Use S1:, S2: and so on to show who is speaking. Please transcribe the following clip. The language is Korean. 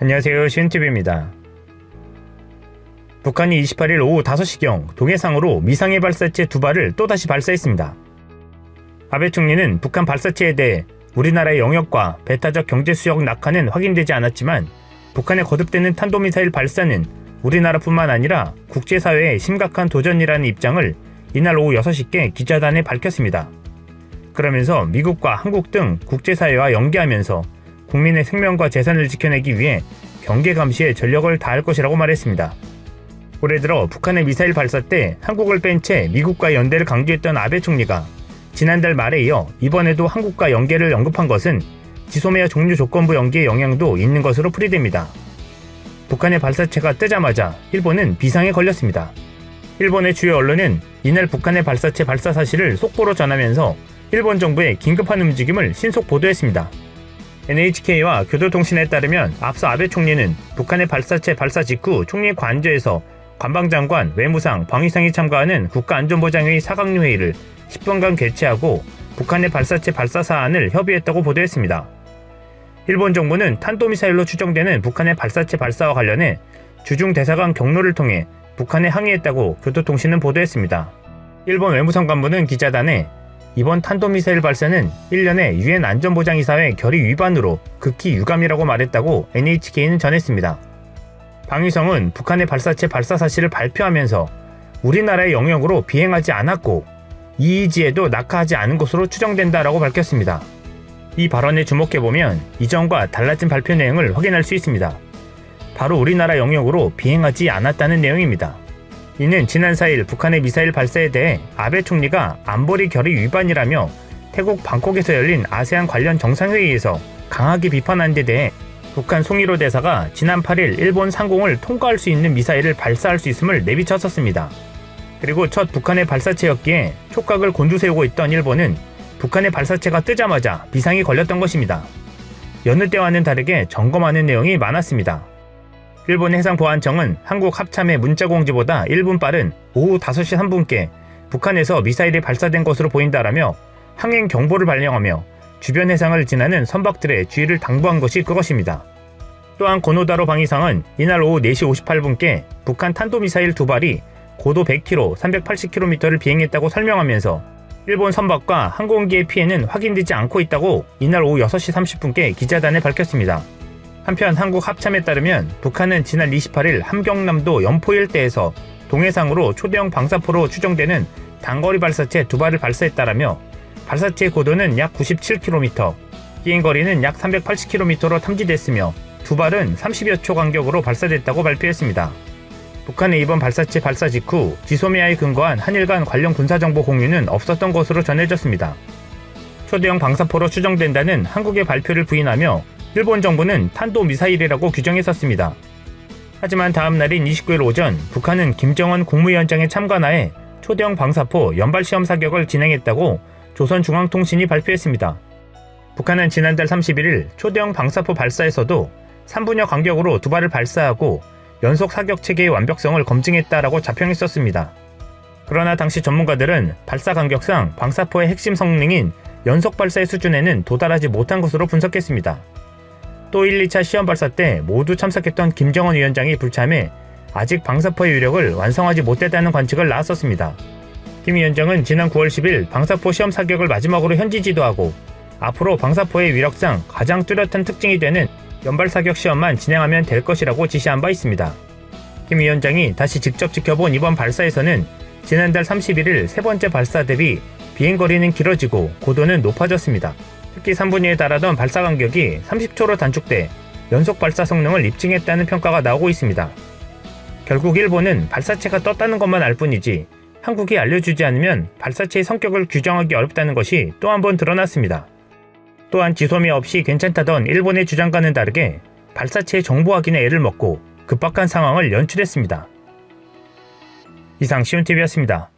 S1: 안녕하세요, 시은TV입니다. 북한이 28일 오후 5시경 동해상으로 미상해 발사체 2발을 또다시 발사했습니다. 아베 총리는 북한 발사체에 대해 우리나라의 영역과 배타적 경제수역 낙하는 확인되지 않았지만 북한의 거듭되는 탄도미사일 발사는 우리나라뿐만 아니라 국제사회의 심각한 도전이라는 입장을 이날 오후 6시께 기자단에 밝혔습니다. 그러면서 미국과 한국 등 국제사회와 연계하면서 국민의 생명과 재산을 지켜내기 위해 경계 감시에 전력을 다할 것이라고 말했습니다. 올해 들어 북한의 미사일 발사 때 한국을 뺀 채 미국과 연대를 강조했던 아베 총리가 지난달 말에 이어 이번에도 한국과 연계를 언급한 것은 지소미아 종료 조건부 연기의 영향도 있는 것으로 풀이됩니다. 북한의 발사체가 뜨자마자 일본은 비상에 걸렸습니다. 일본의 주요 언론은 이날 북한의 발사체 발사 사실을 속보로 전하면서 일본 정부의 긴급한 움직임을 신속 보도했습니다. NHK와 교도통신에 따르면 앞서 아베 총리는 북한의 발사체 발사 직후 총리 관저에서 관방장관, 외무상, 방위상이 참가하는 국가안전보장회의 사강류 회의를 10분간 개최하고 북한의 발사체 발사 사안을 협의했다고 보도했습니다. 일본 정부는 탄도미사일로 추정되는 북한의 발사체 발사와 관련해 주중 대사관 경로를 통해 북한에 항의했다고 교도통신은 보도했습니다. 일본 외무성 간부는 기자단에 이번 탄도미사일 발사는 1년의 유엔 안전보장이사회 결의 위반으로 극히 유감이라고 말했다고 NHK는 전했습니다. 방위성은 북한의 발사체 발사 사실을 발표하면서 우리나라의 영역으로 비행하지 않았고 EEZ에도 낙하하지 않은 것으로 추정된다라고 밝혔습니다. 이 발언에 주목해보면 이전과 달라진 발표 내용을 확인할 수 있습니다. 바로 우리나라 영역으로 비행하지 않았다는 내용입니다. 이는 지난 4일 북한의 미사일 발사에 대해 아베 총리가 안보리 결의 위반이라며 태국 방콕에서 열린 아세안 관련 정상회의에서 강하게 비판한 데 대해 북한 송일호 대사가 지난 8일 일본 상공을 통과할 수 있는 미사일을 발사할 수 있음을 내비쳤었습니다. 그리고 첫 북한의 발사체였기에 촉각을 곤두세우고 있던 일본은 북한의 발사체가 뜨자마자 비상이 걸렸던 것입니다. 여느 때와는 다르게 점검하는 내용이 많았습니다. 일본 해상보안청은 한국 합참의 문자 공지보다 1분 빠른 오후 5시 3분께 북한에서 미사일이 발사된 것으로 보인다라며 항행 경보를 발령하며 주변 해상을 지나는 선박들의 주의를 당부한 것이 그것입니다. 또한 고노다로 방위상은 이날 오후 4시 58분께 북한 탄도미사일 2발이 고도 100km, 380km를 비행했다고 설명하면서 일본 선박과 항공기의 피해는 확인되지 않고 있다고 이날 오후 6시 30분께 기자단에 밝혔습니다. 한편 한국 합참에 따르면 북한은 지난 28일 함경남도 연포 일대에서 동해상으로 초대형 방사포로 추정되는 단거리 발사체 2발을 발사했다라며 발사체의 고도는 약 97km, 비행거리는 약 380km로 탐지됐으며 2발은 30여 초 간격으로 발사됐다고 발표했습니다. 북한의 이번 발사체 발사 직후 지소미아에 근거한 한일 간 관련 군사정보 공유는 없었던 것으로 전해졌습니다. 초대형 방사포로 추정된다는 한국의 발표를 부인하며 일본 정부는 탄도미사일이라고 규정했었습니다. 하지만 다음 날인 29일 오전 북한은 김정은 국무위원장의 참관하에 초대형 방사포 연발시험 사격을 진행했다고 조선중앙통신이 발표했습니다. 북한은 지난달 31일 초대형 방사포 발사에서도 3분여 간격으로 2발을 발사하고 연속 사격 체계의 완벽성을 검증했다라고 자평했었습니다. 그러나 당시 전문가들은 발사 간격상 방사포의 핵심 성능인 연속 발사의 수준에는 도달하지 못한 것으로 분석했습니다. 또 1, 2차 시험 발사 때 모두 참석했던 김정은 위원장이 불참해 아직 방사포의 위력을 완성하지 못했다는 관측을 나왔었습니다. 김 위원장은 지난 9월 10일 방사포 시험 사격을 마지막으로 현지 지도하고 앞으로 방사포의 위력상 가장 뚜렷한 특징이 되는 연발 사격 시험만 진행하면 될 것이라고 지시한 바 있습니다. 김 위원장이 다시 직접 지켜본 이번 발사에서는 지난달 31일 세 번째 발사 대비 비행거리는 길어지고 고도는 높아졌습니다. 특히 3분위에 달하던 발사 간격이 30초로 단축돼 연속 발사 성능을 입증했다는 평가가 나오고 있습니다. 결국 일본은 발사체가 떴다는 것만 알 뿐이지 한국이 알려주지 않으면 발사체의 성격을 규정하기 어렵다는 것이 또 한 번 드러났습니다. 또한 지소미아 없이 괜찮다던 일본의 주장과는 다르게 발사체의 정보 확인에 애를 먹고 급박한 상황을 연출했습니다. 이상 시온TV였습니다.